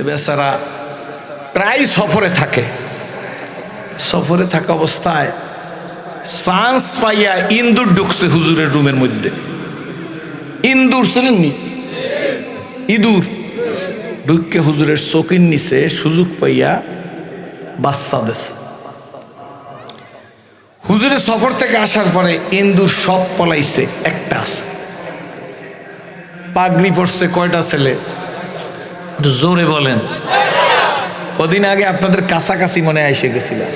বেচারা প্রায় সফরে থাকে। সফরে থাকা অবস্থায় চান্স পাইয়া ইন্দুর ঢুকছে হুজুরের রুমের মধ্যে। ইন্দুর ছিলেননি, ইঁদুর ঢুকে হুজুরের চোখের নিচে সুযোগ পাইয়া বাচ্চা দিছে। হুজুরের সফর থেকে আসার পরে ইন্দুর সব পলাইছে, একটা আছে। পাগড়ি পড়ছে কয়টা ছেলে? জোরে বলেন। কদিন আগে আপনাদের কাছাকাছি মনে এসে গেছিলাম।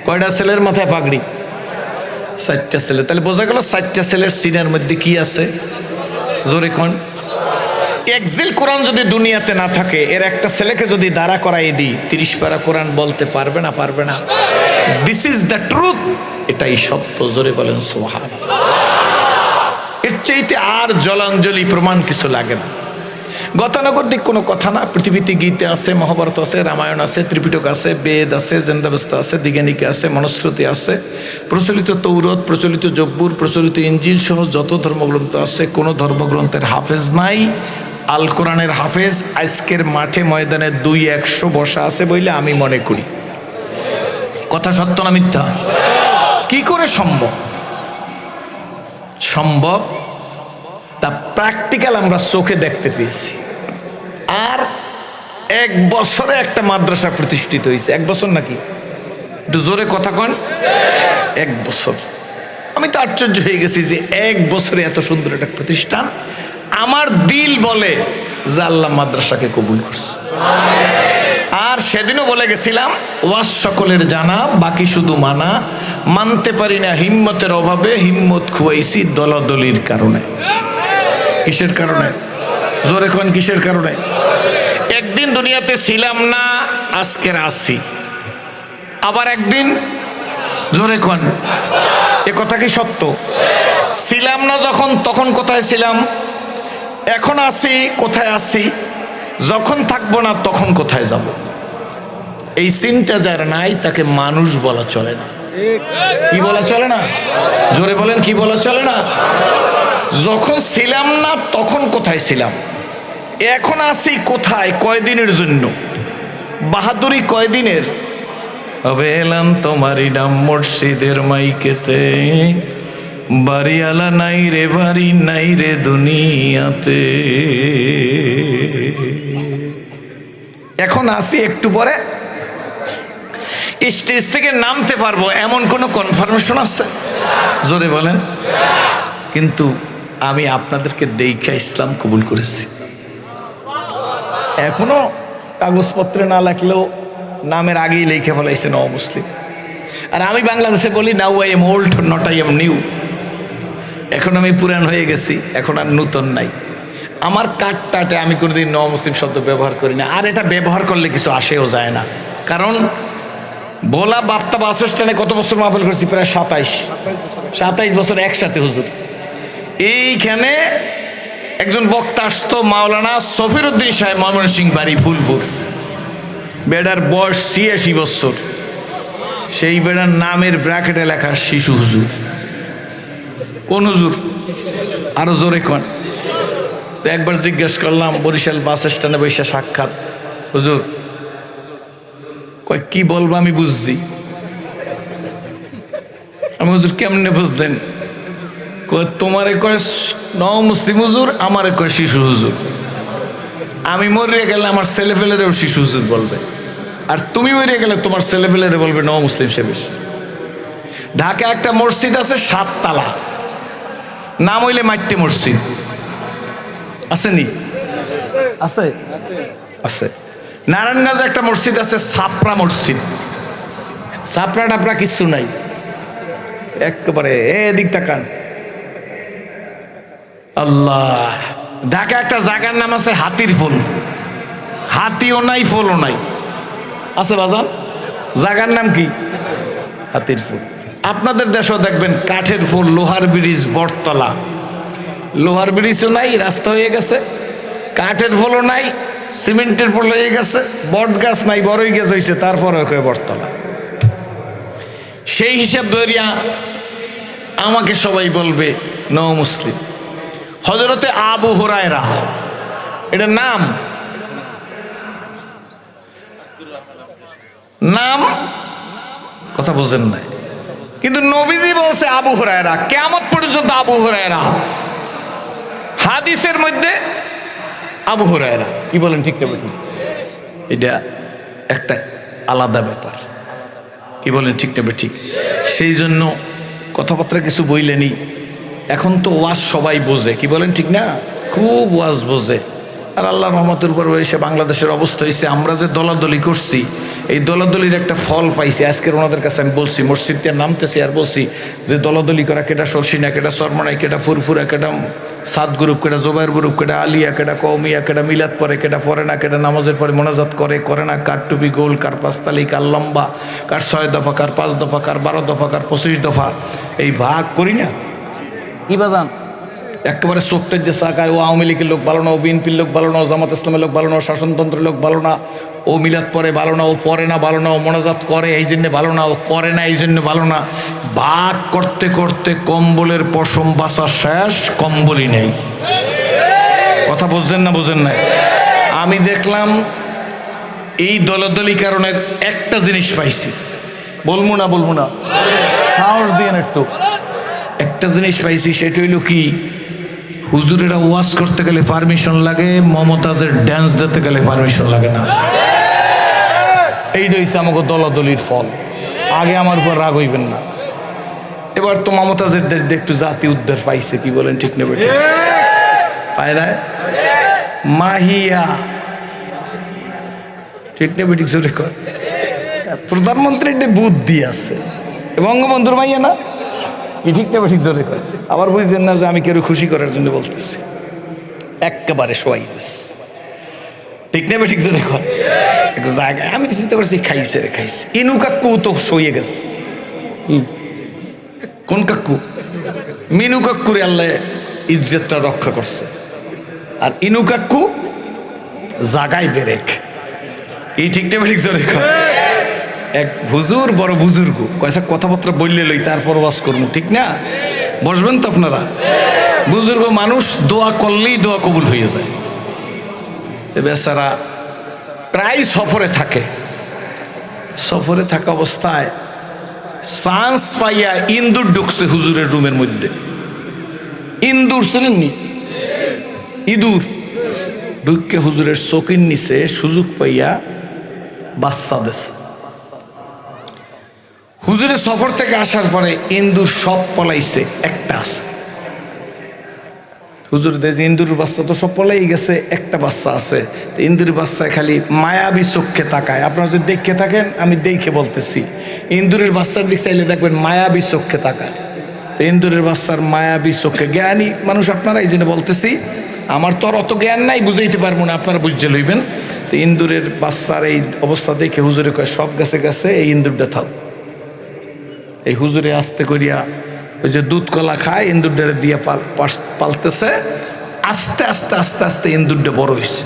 কয়টা ছেলের মাথায় পাগড়ি? 4টা ছেলে। তাহলে বোঝা গেল 4টা ছেলের সিনের মধ্যে কি আছে? জোরে কোন? একজিল কোরআন যদি দুনিয়াতে না থাকে, এর একটা ছেলেকে যদি দাঁড়া করাই দিই 30 পারা কোরআন বলতে পারবে না? পারবে না? This is the truth. এটাই সত্য। জোরে বলেন সুবহানাল্লাহ। এর চাইতে আর জলাঞ্জলি প্রমাণ কিছু লাগে না। গতানুগতিক কোনো কথা না। পৃথিবীতে গীতা আছে, মহাভারত আছে, রামায়ণ আছে, ত্রিপিটক আছে, বেদ আছে, জেন্দাবস্তা আছে, দিগানিকা আছে, মনুশ্রুতি আছে, প্রচলিত তৌরত, প্রচলিত জব্বুর, প্রচলিত ইঞ্জিল সহ যত ধর্মগ্রন্থ আছে, কোনো ধর্মগ্রন্থের হাফেজ নাই। আল কোরআনের হাফেজ আজকের মাঠে ময়দানে 200 বসা আছে বলে আমি মনে করি। কথা সত্য না মিথ্যা? কি করে সম্ভব? সম্ভব তা প্র্যাকটিক্যাল আমরা চোখে দেখতে পেয়েছি। আর 1 বছরে একটা মাদ্রাসা প্রতিষ্ঠিত হয়েছে। 1 বছর নাকি? একটু জোরে কথা কন। 1 বছর। আমি তো আশ্চর্য হয়ে গেছি যে 1 বছরে এত সুন্দর একটা প্রতিষ্ঠান। আমার দিল বলে যে আল্লাহ মাদ্রাসাকে কবুল করছে। আর সেদিনও বলে গেছিলাম, ওয়াজ সকলের জানা, বাকি শুধু মানা। মানতে পারি না হিম্মতের অভাবে, হিম্মত খুয়াইছি দলাদলির কারণে। কিসের কারণে? জোরে কোন, কিসের কারণে? একদিন দুনিয়াতে ছিলাম না, আজকের আছি। আবার একদিন, জোরে কোন, এ কথা কি সত্য? ছিলাম না যখন, তখন কোথায় ছিলাম? এখন আছি, কোথায় আছি? যখন থাকবো না তখন কোথায় যাব? এই চিন্তা যার নাই তাকে মানুষ বলা চলে না। কি বলা চলে না? জোরে বলেন, কি বলা চলে না? যখন ছিলাম না তখন কোথায় ছিলাম? এখন আছি কোথায়? কয়দিনের জন্য? বাহাদুরি কয়দিনের? হবে এলাম তোমারই নাম মুর্শিদের মাইকেতে, বাড়িওয়ালা নাই রে বাড়ি, নাই রে দুনিয়াতে। এখন আসি, একটু পরে স্টেজ থেকে নামতে পারবো এমন কোনো কনফার্মেশন আছে? জোরে বলেন। কিন্তু আমি আপনাদেরকে দেখা ইসলাম কবুল করেছি। এখনো কাগজপত্রে না লেখলেও নামের আগেই লিখে ফেলাইছে নও মুসলিম। আর আমি বাংলাদেশে বলি, now I am old not I am new. এখন আমি পুরান হয়ে গেছি, এখন আর নূতন নাই। আমার কাটটাটে আমি কোনোদিন নও মুসলিম শব্দ ব্যবহার করি না। আর এটা ব্যবহার করলে কিছু আসেও যায় না। কারণ ভোলা বাপ্তা বাস স্ট্যান্ডে কত বছর মাহফিল করেছি? প্রায় 27 বছর একসাথে হুজুর। এইখানে একজন বক্তা আসতো, মাওলানা সফিরউদ্দিন সাহেব, ময়মনসিংহ বাড়ি, ফুলপুর। বেডার বয়স 86 বছর। সেই বেডার নামের ব্র্যাকেটে লেখা শিশু হুজুর। কোন হুজুর? আরো জোরে কোন। তো একবার জিজ্ঞেস করলাম বরিশাল বাস স্ট্যান্ডে বসে সাক্ষাৎ, হুজুর কয় কি বলবো আমি বুঝছি। আমি, হুজুর কেমনে বুঝলেন? কয় তোমারে কয় নও মুসলিম হুজুর, আমারে কয় শিশু হুজুর। আমি মরিয়ে গেলে আমার ছেলে ফেলেরেও শিশু হুজুর বলবে, আর তুমি মরিয়ে গেলে তোমার ছেলে ফেলেরে বলবে নও মুসলিম শেবিস। ঢাকা একটা মসজিদ আছে 7 তালা, নাম হইলে মাইট্টে মসজিদ। আসেনি? আছে, আছে। নারায়ণগঞ্জে একটা মসজিদ আছে ছাপড়া মসজিদ। ছাপড়া টাপড়া কিচ্ছু নাই, একেবারে এদিক তাকান। আল্লাহ। ঢাকা একটা জায়গার নাম আছে হাতির ফুল। হাতিও নাই, ফুলও নাই। আছে বাজান? জায়গার নাম কি? হাতির ফুল। আপনাদের দেশেও দেখবেন কাঠের ফুল, লোহার ব্রিজ, বটতলা। লোহার ব্রিজও নাই, রাস্তা হয়ে গেছে। কাঠের ফুলও নাই, সিমেন্টের ফুল হয়ে গেছে। বট গাছ নাই, বড়ই গাছ হয়েছে, তারপরে বটতলা। সেই হিসাব ধরিয়া আমাকে সবাই বলবে নও মুসলিম। হযরতে আবু হুরায়রা, এটা নাম। নাম কথা বুঝেন নাই, কিন্তু নবীজি বলছে আবু হুরায়রা, কিয়ামত পর্যন্ত আবু হুরায়রা, হাদিসের মধ্যে আবু হুরায়রা। কি বলেন ঠিক না ঠিক? এটা একটা আলাদা ব্যাপার। কি বলেন ঠিক না ঠিক? সেই জন্য কথাবার্তা কিছু বইলেনি। এখন তো ওয়াজ সবাই বোঝে, কি বলেন ঠিক না? খুব ওয়াজ বোঝে। আর আল্লাহর রহমতের উপর এসে বাংলাদেশের অবস্থা হয়েছে, আমরা যে দলাদলি করছি এই দলাদলির একটা ফল পাইছি। আজকের ওনাদের কাছে আমি বলছি, মসজিদে নামতেছি আর বলছি যে দলাদলি করা, কেটা শর্ষিনা, কেটা সরমনাই, কেটা ফুরফুরা, কেটা সাদ গ্রুপ, কেটা জোবাইর গ্রুপ, কেটা আলিয়া, কেটা কৌমিয়া, কেটা মিলাদ পরে, কেটা পরে না, কেটা নামাজের পরে মোনাজাত করে করে না, কার টুপি গোল, কার পাঁচতালি, কার লম্বা, কার 6 দফা, কার 5 দফা, কার 12 দফা, কার 25 দফা, এই ভাগ করি না। কি বাজান একেবারে চোখটার যে চাকায়, ও আওয়ামী লীগের লোক ভালো না, ও বিএনপির লোক ভালো না, ও জামাত ইসলামের লোক ভালো না, ও শাসনতন্ত্রের লোক ভালো না, ও মিলাদ পরে ভালো না, ও পরে না ভালো না, ও মোনাজাত করে এই জন্য ভালো না, ও করে না এই জন্য ভালো না। ভাগ করতে করতে কম্বলের পশম বাসা শেষ, কম্বলই নেই। কথা বুঝছেন না বুঝেন না? আমি দেখলাম এই দলাদলি কারণের একটা জিনিস পাইছি, বলবো না সাহস দিয়ে একটু একটা জিনিস পাইছি, সেটা হইল কি, হুজুরেরা ওয়াজ করতে গেলে পারমিশন লাগে, মমতাজের ড্যান্স দিতে গেলে পারমিশন লাগে না। এইটা হচ্ছে আমাকে দলাদলির ফল। আগে আমার উপর রাগ হইবেন না, এবার তো মমতাজের একটু জাতি উদ্ধার পাইছে। কি বলেন ঠিক নেবে? ঠিক পায় না? মাহিয়া ঠিক নেবে? ঠিক জোরে কর। প্রধানমন্ত্রীর বুদ্ধি আছে, বঙ্গবন্ধুর মাইয়া না? ঠিক নেবে? ঠিক জোরে কর। আবার বুঝছেন না যে আমি কেউ খুশি করার জন্য বলতেছি, একেবারে শোয়াই দিস। ঠিক নেবে? ঠিক জোরে কর। এক জায়গায় আমি চিন্তা করছি, খাইছে রে খাইছে। ইনু কাকু তো সইয়ে গেছে। কোন কাকু? মিনু কাকুর আল্লাহ ইজ্জতটা রক্ষা করছে, আর ইনু কাকু জাগাই বেরেক। এই ঠিক নেবে? ঠিক জোরে কর। এক হুজুর, বড় বুজুর্গ, কয়েকটা কথাবার্তা বললে লই, তারপর ওয়াজ করবো, ঠিক না? বসবেন তো আপনারা? বুজুর্গ মানুষ, দোয়া করলেই দোয়া কবুল হয়ে যায়। বেচারা প্রায় সফরে থাকে, সফরে থাকা অবস্থায় চান্স পাইয়া ইন্দুর ঢুকছে হুজুরের রুমের মধ্যে। ইন্দুর চেনেননি? ইঁদুর ঢুকে হুজুরের চকির নিচে সুযোগ পাইয়া বাচ্চা দেছে। হুজুরের সফর থেকে আসার পরে ইন্দুর সব পলাইছে, একটা আছে। হুজুর দেখে ইন্দুরের বাচ্চা তো সব পলাই গেছে, একটা বাচ্চা আছে। ইন্দুরের বাচ্চা খালি মায়াবী চোখে তাকায়। আপনারা যদি দেখে থাকেন, আমি দেখে বলতেছি, ইন্দুরের বাচ্চার দিক চাইলে দেখবেন মায়াবী চোখে তাকায়। ইন্দুরের বাচ্চার মায়াবী চোখে, জ্ঞানী মানুষ আপনারা, এই জন্য বলতেছি, আমার তো আর অত জ্ঞান নাই, বুঝাইতে পারবো না, আপনারা বুঝতে লইবেন। তো ইন্দুরের বাচ্চার এই অবস্থা দেখে হুজুরে কয়, সব গাছে গাছে এই ইন্দুরটা থাক। এই হুজুরে আস্তে করিয়া ওই যে দুধ কলা খায়, ইন্দুরটা দিয়ে পালতেছে। আস্তে আস্তে আস্তে আস্তে ইন্দুরটা বড় হয়েছে।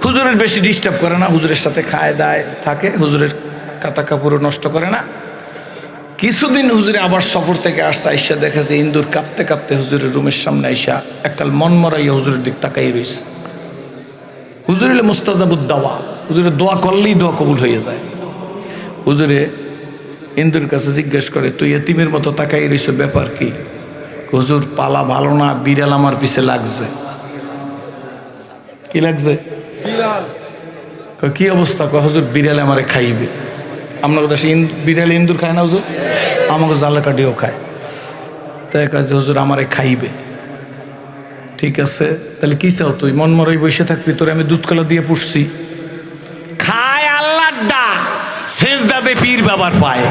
হুজুরের বেশি ডিস্টার্ব করে না, হুজুরের সাথে খায় দায় থাকে, হুজুরের কাতা কাপড়ও নষ্ট করে না। কিছুদিন হুজুরে আবার সফর থেকে আসছে, আইসা দেখে যে ইন্দুর কাঁপতে কাঁপতে হুজুরের রুমের সামনে আইসা এককাল মন মরাইয়া হুজুরের দিক তাকাই রয়েছে। হুজুর হলে মুস্তাজাবুদ দাওয়া, হুজুরে দোয়া করলেই দোয়া কবুল হয়ে যায়। হুজুরে ইন্দুর কাছে জিজ্ঞেস করে, তুই এতিমের মতো তাকাই রইছ, ব্যাপার কি? হুজুর, পালা ভালো না, বিড়াল আমার পিছে লাগছে। কি লাগছে? কি অবস্থা? হুজুর, বিড়ালে আমারে খাইবে। আপনার কথা, বিড়ালে ইন্দুর খায় না হুজুর? আমাকে জালে কাটিও খায়। তাই কাছে হুজুর আমারে খাইবে। ঠিক আছে, তাহলে কি চাও তুই? মন মরাই বসে থাকবি? তোরে আমি দুধ কলা দিয়ে পুষছি। খায় আল্লাহর দা, সেজদাতে পীর বাবার পায়।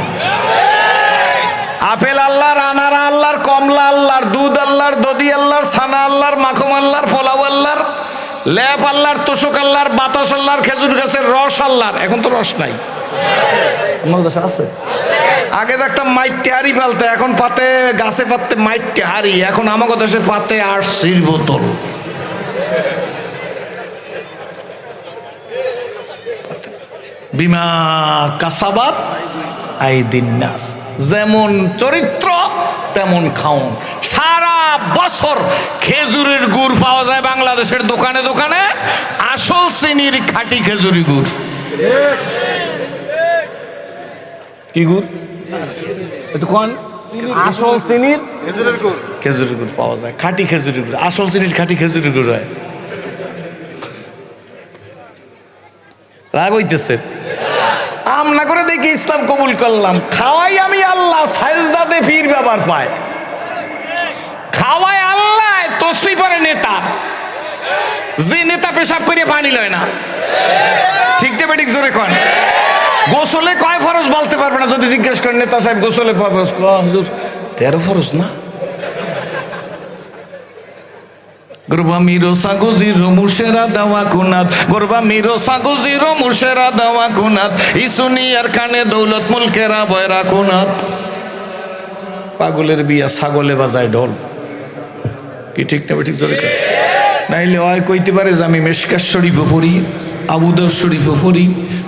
আপেল আল্লাহর, আনারা আল্লাহর, কমলা আল্লাহর, দুধ আল্লাহর, দধি আল্লাহর, ছানা আল্লাহর, মাখন আল্লাহর, পোলাও আল্লাহর, লেপ আল্লাহর, তোষক আল্লাহর, বাতাস আল্লাহর, খেজুর গাছের রস আল্লাহর। এখন তো রস নাই, আছে। আগে দেখতাম মাইটে হাড়ি ফেলতে, এখন পাতে গাছে পাতে মাইটে হাড়ি। এখন আমাকে দেশে পাতে আর সির বোতল। বিমা কাসাবাত আইদিন নাস, যেমন চরিত্র তেমন খাওন। সারা বছর খেজুরের গুড় পাওয়া যায় বাংলাদেশের দোকানে দোকানে, আসল চিনির খাঁটি খেজুরি গুড়। কি গুড় একটু কোন আসল চিনির খেজুরের গুড় পাওয়া যায়, খাঁটি খেজুরের গুড়, আসল চিনির খাঁটি খেজুরের গুড় হয়। রাগ হইতেছে আমনা করে দেখি ইসলাম কবুল করলাম, খাওয়াই আমি আল্লাহ, সাজদাতে ফির ব্যাপার পায়, খাওয়াই আল্লাহ, তসবি পরে নেতা, যে নেতা পেশাব করে পানি লয় না, ঠিক না বেঠিক জোরে কন। গোসলে কয় ফরজ বলতে পারবে না, যদি জিজ্ঞেস করেন নেতা সাহেব গোসলে ফরজ, হুজুর 13 ফরজ না। গরবা মিরো সাগুজিরো মুর্শেরা দাওয়া কুনাত, গরবা মিরো সাগুজিরো মুর্শেরা দাওয়া কুনাত, ইসুনিয়ার কানে দৌলত মুলকেরা বয়রা কুনাত। পাগলের বিয়া ছাগলে বাজায় ঢোল, কি ঠিক না ঠিক জোরে কর। নাইলে হয় কইতে পারে যে আমি মেশকাত শরীফও পড়ি, আবু দাউদ শরীফও পড়ি,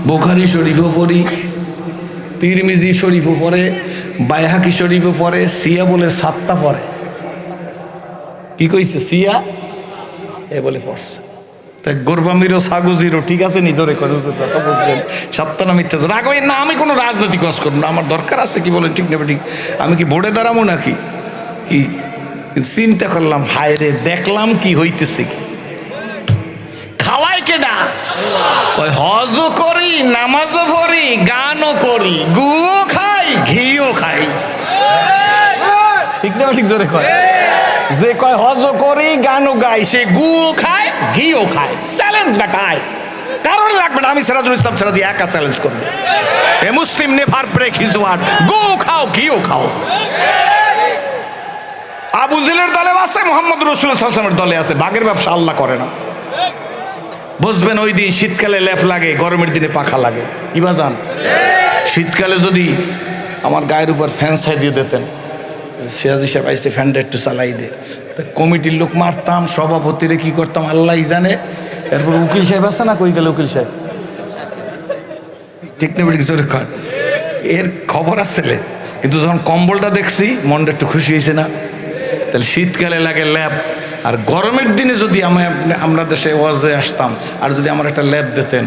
বুখারী শরীফও পড়ি, তিরমিজি শরীফও পড়ে, বাইহাকি শরীফও পড়ে, সিয়া বলে 7টা পড়ে। কি কইছে সিয়া এ বলে পড়ছে। তাই গোরবামিরও সাগুজিরও ঠিক আছে নি ধরে করে বুঝলেন 7টা না মিথ্যা রাগ হয় না। আমি কোনো রাজনৈতিক কাজ করব না, আমার দরকার আছে কি বলেন ঠিক না ঠিক। আমি কি বোর্ডে দাঁড়াবো নাকি কি? চিন্তা করলাম হায় রে, দেখলাম কি হইতেছে, কি খাওয়াই কেডা কয় হজও করি, নামাজও পড়ি, গানও করি, গুও খাই, ঘিও খাই, ঠিক না ঠিক জোরে কয়। যে কয় হজও করি, গানও গাই, সে গুও খায়, ঘিও খায়। চ্যালেঞ্জ বেটায়, কারণ লাগবে না, আমি সিরাজুল ইসলাম সিরাজি একা চ্যালেঞ্জ করবো। এ মুসলিম নেভার ব্রেক হিজ ওয়ার্ড, গু খাও, ঘিও খাও। আবু জিলের দলে আছে, মোহাম্মদ রাসূলুল্লাহ সাল্লাল্লাহু আলাইহি ওয়াসাল্লামের দলে আছে। বাঘের ব্যবসা আল্লাহ করে না। বুঝবেন ওই দিন শীতকালে লেপ লাগে, গরমের দিনে পাখা লাগে। কি বাজান? শীতকালে যদি আমার গায়ের উপর ফ্যান ছাই দিয়ে দিতেন, সিরাজি সাহেব আইসে ফ্যানটা একটু চালাই দে, কমিটির লোক মারতাম, সভাপতিরে কি করতাম আল্লাহই জানে। এরপর উকিল সাহেব আছে না, কই গেল উকিল সাহেব, ঠিক না বেঠিক জোরে কর। এর খবর আছে, কিন্তু যখন কম্বলটা দেখছি মনটা একটু খুশি হয়েছে না। তাহলে শীতকালে লাগে ল্যাব, আর গরমের দিনে যদি আমরা দেশে ওয়াজে আসতাম আর যদি আমার একটা ল্যাব দিতেন,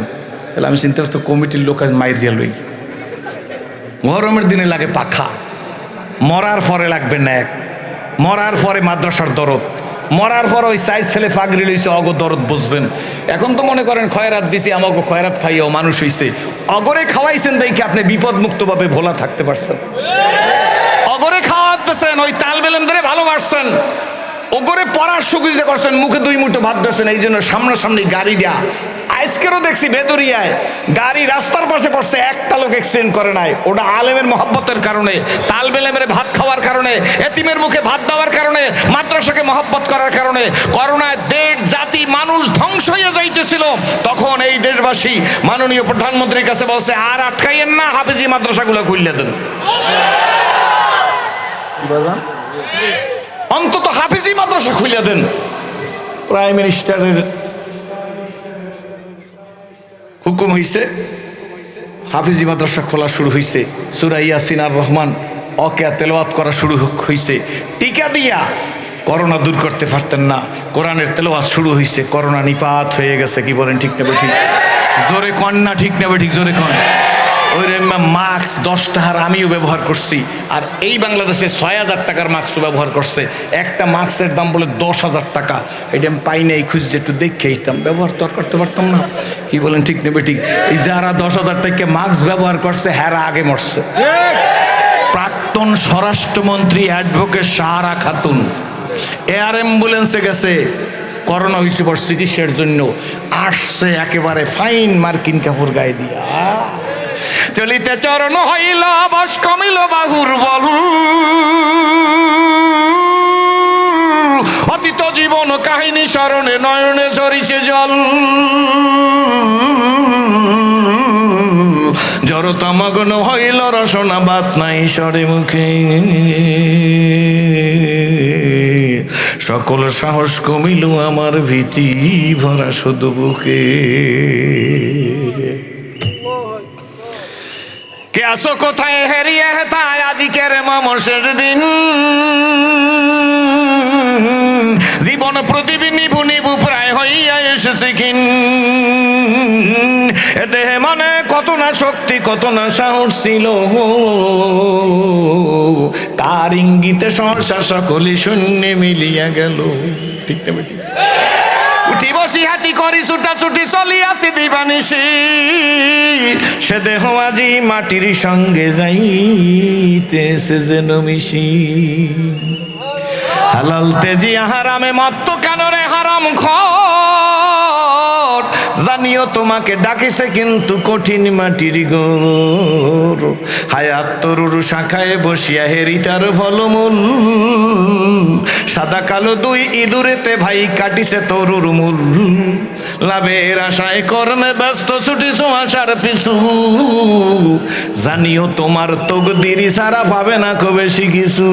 তাহলে আমি চিন্তা করতো কমিটির লোক আজ মাইরিয়া লই। গরমের দিনে লাগে পাখা, মরার পরে লাগবে ন্যাক, মরার পরে মাদ্রাসার দরদ, মরার পর ওই 4 ছেলে ফাগরি লইছে অগ দরদ বুঝবেন। এখন তো মনে করেন খয়রাত দিছি, আমাকে খয়রাত খাইও মানুষ হইছে, অগরে খাওয়াইছেন দেখি আপনি বিপদ মুক্তভাবে ভোলা থাকতে পারছেন। অগরে খাওয়াতেছেন, ওই তালবেলেন ধরে ভালোবাসছেন, ওগরে পড়ার সুবিধা করছেন, মুখে 2 মুঠো ভাত দিয়েছেন, এই জন্য সামনাসামনি গাড়ি দেয়া। আজকেরও দেখছি বেদরিয়ায় গাড়ি রাস্তার পাশে পড়ছে, একটা লোক এক্সিডেন্ট করে নাই। ওটা আলেমের মহব্বতের কারণে, তালবেলেমের ভাত খাওয়ার কারণে, এতিমের মুখে ভাত দেওয়ার কারণে, মাদ্রাসাকে মহব্বত করার কারণে। করোনায় দেশ জাতি মানুষ ধ্বংস হয়ে যাইতেছিল, তখন এই দেশবাসী মাননীয় প্রধানমন্ত্রীর কাছে বলছে আর আটকাইয়েন না, হাফেজি মাদ্রাসাগুলো খুললে দেন, অন্তত হাফেজি মাদ্রাসা খুলে দেন। প্রাইম মিনিস্টারের হুকুম হইছে, হাফেজি মাদ্রাসা খোলা শুরু হইছে। সূরা ইয়াসিন আর রহমান অকেয়া তেলাওয়াত করা শুরু হইছে। টিকা দিয়া করোনা দূর করতে পারতেন না, কোরআনের তেলাওয়াত শুরু হইছে, করোনা নিপাত হয়ে গেছে। কি বলেন ঠিক না ঠিক জোরে কন না, ঠিক না ঠিক জোরে কন। ওই মাস্ক 10 টাকার আমিও ব্যবহার করছি, আর এই বাংলাদেশে 6000 টাকার মাস্কও ব্যবহার করছে। একটা মাস্কের দাম বলে 10,000 টাকা। এটা আমি পাই নাই, খুঁজছে একটু দেখে আসতাম, ব্যবহার তো আর করতে পারতাম না। কি বলেন ঠিক নেবে ঠিক। এই যারা 10,000 টাকা মাস্ক ব্যবহার করছে হ্যাঁ আগে মরছে। প্রাক্তন স্বরাষ্ট্রমন্ত্রী অ্যাডভোকেট সাহারা খাতুন এয়ার অ্যাম্বুলেন্সে গেছে, করোনা হয়েছে পর চিকিৎসার জন্য, আসছে একেবারে ফাইন মার্কিন কাপড় গায়ে দিয়া, চলিতে চরণ হইল বস কমিল বাহুর বল, অতীত জীবন কাহিনী স্মরণে নয়নে ঝরিছে জল, জড়তামগ্ন হইল রসনা বাত নাই সরে মুখে, সকল সাহস কমিল আমার ভীতি ভরা শুধু বুকে। কে আসো কোথায় হেরিয়ে হেতায় আজিকের মামসের দিন, জীবন প্রদীপ নিভু নিভু প্রায় হইয়া এসেছে কিন, এ দেহে মনে কত না শক্তি কত না সাহস ছিল, কার ইঙ্গিতে সহসা সকলে শূন্য মিলিয়া গেল। ঠিক না বেটি? উঠি বসি হাতি করি ছুটাছুটি চলিয়াছি দিবানিশি, সে দেহ আজি মাটির সঙ্গে যাইতেছে যেন মিশি। হালাল তেজি হারামে মত্ত কেন রে হারাম খোর, জানিও তোমাকে ডাকিছে কিন্তু কঠিন মাটির গোর। হায়াত তরুর শাখায় বসিয়া হেরি তার ফলমূল, সাদা কালো দুই ইঁদুরেতে ভাই কাটিছে তরুর মূল। লাভের আশায় কর্মে ব্যস্ত ছুটিছ আশার পিছু, জানিও তোমার তকদিরি সারা পাবে না খুব বেশি কিছু।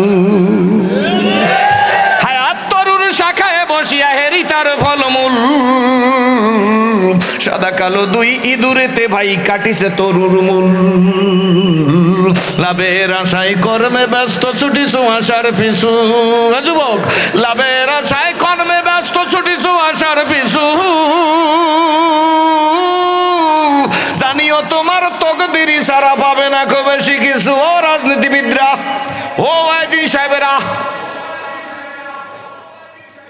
হায়াত তরুর শাখায় বসিয়া হেরি তার ফলমূল, সাদা কালো দুই ইঁদুরেতে ভাই কাটিছে তরুর মূল। লাভের আশায় কর্মে ব্যস্ত ছুটিছ আশার পিছু। যুবক, লাভের আশায় কর্মে ব্যস্ত ছুটিছ আশার পিছু, জানিও তোমার তকদিরি সারা পাবে না খুব বেশি কিছু। ও রাজনীতিবিদরা, ও আইজি সাহেবেরা,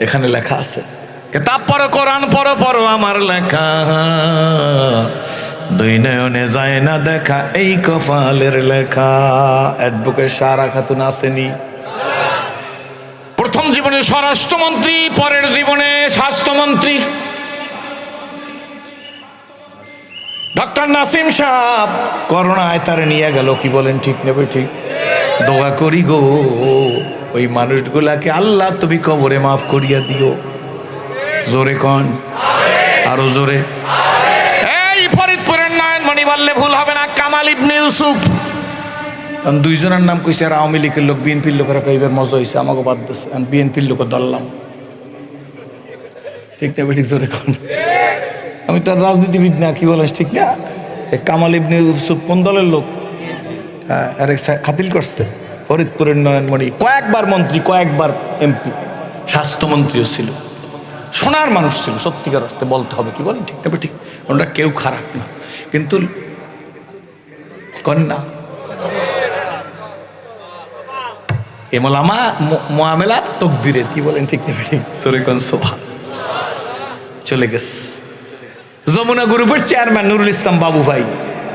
এখানে লেখা আছে কিতাব পড়ো কোরআন পড়ো পড়ো আমার লেখা, দুই নয়নে যায় না দেখা এই কপালের লেখা। অ্যাডভোকেট সারা খাতুন আসেনি? প্রথম জীবনে স্বরাষ্ট্রমন্ত্রী, পরের জীবনে স্বাস্থ্যমন্ত্রী। ডক্টর নাসিম সাহেব করোনায় তারে নিয়ে গেল, কি বলেন ঠিক নেবে? ঠিক। দোয়া করি গো ওই মানুষগুলাকে আল্লাহ তুমি কবরে মাফ করিয়া দিও। জোরে কন, আরো জোরে। এই ফরিদপুরের নয়নমণি বললে ভুল হবে না, কামাল ইবনে ইউসুফ। দুইজনের নাম কইছে, আর আওয়ামী লীগের লোক বিএনপির লোকেরা কইবার মজা হয়েছে, আমাকে বাদ দিচ্ছে। আমি বিএনপির লোক ধরলাম, ঠিক না? ঠিক, জোরে কন। আমি তার রাজনীতিবিদ না, কি বলেন ঠিক না? কামাল ইবনে ইউসুফ কোন দলের লোক? হ্যাঁ, আর খাতিল করছে ফরিদপুরের নয়নমণি, কয়েকবার মন্ত্রী, কয়েকবার এমপি, স্বাস্থ্যমন্ত্রীও ছিল। সোনার মানুষ ছিল সত্যিকার অর্থে, বলতে হবে, কি বলেন ঠিক না? ঠিক। ওরা কেউ খারাপ না, কিন্তু কন্যা এমলামা মুআমেলা তকদিরের, কি বলেন ঠিক না? ঠিক, সরে কোন সোভা চলে গেছে। যমুনা গ্রুপের চেয়ারম্যান নুরুল ইসলাম বাবু ভাই,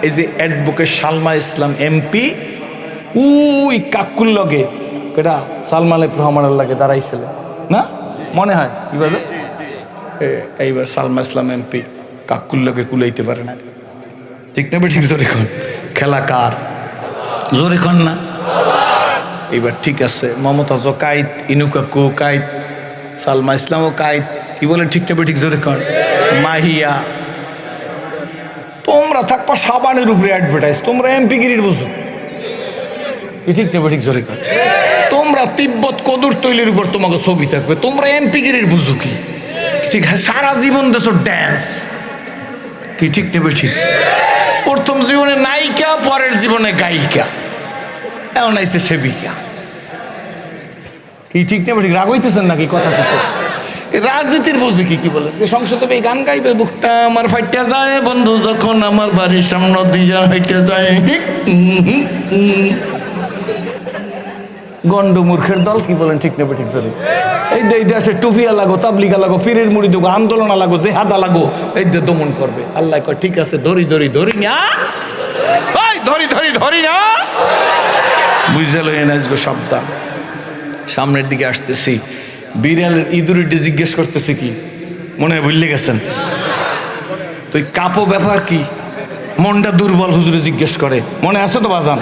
এই যে advocate Salma Islam MP, we কাকুর লগে কেটা সালমা আলেপ রহমানের লাগে দাঁড়াইছিল না, মনে হয় কি বলে? এইবার সালমা ইসলাম এমপি কাকুর লগে কুলাইতে পারে না, ঠিক না? ঠিক, জোরে খন। খেলা কার? জোরে খন না। এইবার ঠিক আছে, মমতাজও কাইত, ইনু কাকু কাইত, সালমা ইসলামও কাইত, কি বলেন ঠিক না? ঠিক, জোরে খন। মাহিয়া, তোমরা থাকবা সাবানের উপরে অ্যাডভার্টাইজ, তোমরা এমপি গিরির বুঝো, ঠিক না? ঠিক, জোরে খন। তোমরা তিব্বত কদুর তৈলের উপর তোমাকে ছবি থাকবে, তোমরা এমপি গিরির বুঝো কি? ঠিক, সারা জীবন দেশ ড্যান্স, কি ঠিক না? ঠিক। প্রথম জীবনে নায়িকা, পরের জীবনে গায়িকা, এমন আইসে সেবিকা, কি ঠিক না? ঠিক। রাগ হইতেছেন নাকি কথা কথা? রাজনীতির বুঝে কি? কি বলে সংসদে এই গান গাইবে, বুকটা আমার ফাইটা যায় বন্ধু যখন আমার বাড়ির সামনে দিয়া হাইটা যায়। গন্ড মূর্খের দল, কি বলেন ঠিক না? ঠিক ধরে এই দেশে টুফিয়া লাগো, তাবলিগা লাগো, পীরের মুড়ি দেবো, আন্দোলন লাগো, জেহাদা লাগো, এই দে দমন করবে। আল্লাহ কয় ঠিক আছে, ধরি ধরি ধরি না, ধরি ধরি ধরি না, বুঝলো? এনাজগো সাবধান, সামনের দিকে আসতেছি। বিড়ালের ইঁদুরটি জিজ্ঞেস করতেছে কি, মনে হয় ভুললে গেছেন? তুই কাপো ব্যাপার কি? মনটা দুর্বল হুজুরে জিজ্ঞেস করে, মনে আছে তো বাজান?